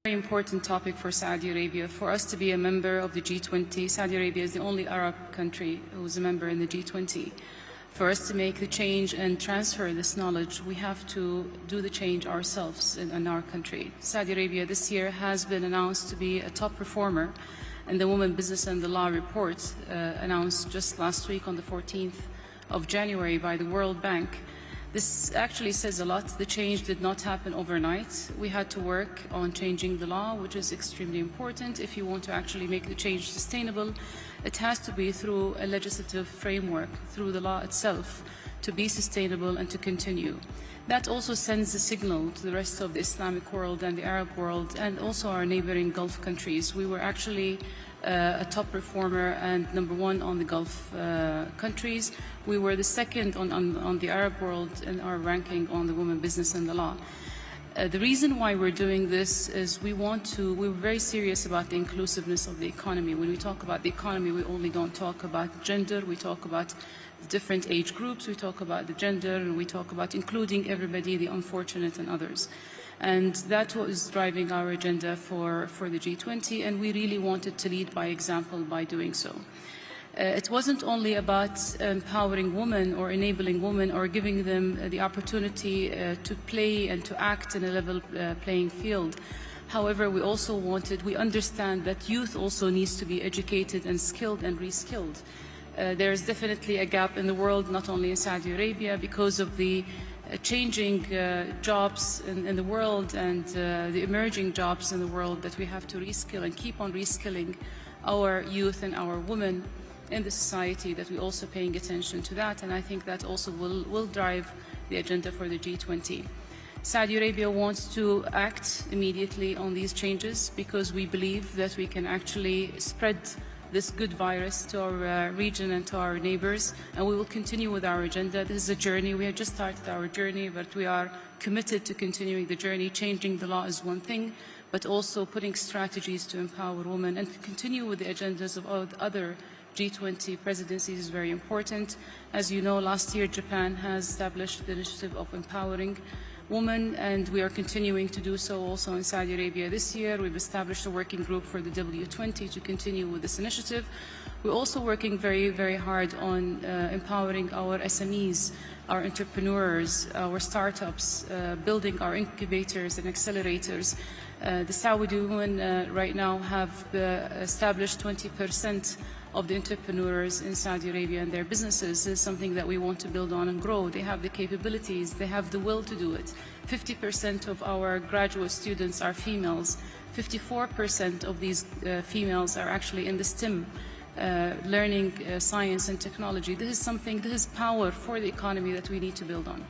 Very important topic for Saudi Arabia. For us to be a member of the G20, Saudi Arabia is the only Arab country who's a member in the G20. For us to make the change and transfer this knowledge, we have to do the change ourselves in our country. Saudi Arabia this year has been announced to be a top performer in the Women, Business and the Law report announced just last week on the 14th of January by the World Bank. This actually says a lot. The change did not happen overnight. We had to work on changing the law, which is extremely important. If you want to actually make the change sustainable, it has to be through a legislative framework, through the law itself, to be sustainable and to continue. That also sends a signal to the rest of the Islamic world and the Arab world and also our neighboring Gulf countries. We were actually a top performer and #1 on the Gulf countries. We were the second on the Arab world in our ranking on the Women, Business and the Law. The reason why we're doing this is we're very serious about the inclusiveness of the economy. When we talk about the economy, we only don't talk about gender, we talk about the different age groups, we talk about the gender, and we talk about including everybody, the unfortunate and others. And that was driving our agenda for the G20, and we really wanted to lead by example by doing so. It wasn't only about empowering women or enabling women or giving them the opportunity to play and to act in a level playing field. However, we understand that youth also needs to be educated and skilled and reskilled. There is definitely a gap in the world, not only in Saudi Arabia, because of the changing jobs in the world and the emerging jobs in the world, that we have to reskill and keep on reskilling our youth and our women in the society, that we're also paying attention to that, and I think that also will drive the agenda for the G20. Saudi Arabia wants to act immediately on these changes because we believe that we can actually spread this good virus to our region and to our neighbors, and we will continue with our agenda. This is a journey. We have just started our journey, but we are committed to continuing the journey. Changing the law is one thing, but also putting strategies to empower women and to continue with the agendas of other G20 presidencies is very important. As you know, last year Japan has established the initiative of empowering women, and we are continuing to do so also in Saudi Arabia this year. We've established a working group for the W20 to continue with this initiative. We're also working very, very hard on empowering our SMEs, our entrepreneurs, our startups, building our incubators and accelerators. The Saudi women right now have established 20% of the entrepreneurs in Saudi Arabia and their businesses. Is something that we want to build on and grow. They have the capabilities, they have the will to do it. 50% of our graduate students are females. 54% of these females are actually in the STEM, learning science and technology. This is power for the economy that we need to build on.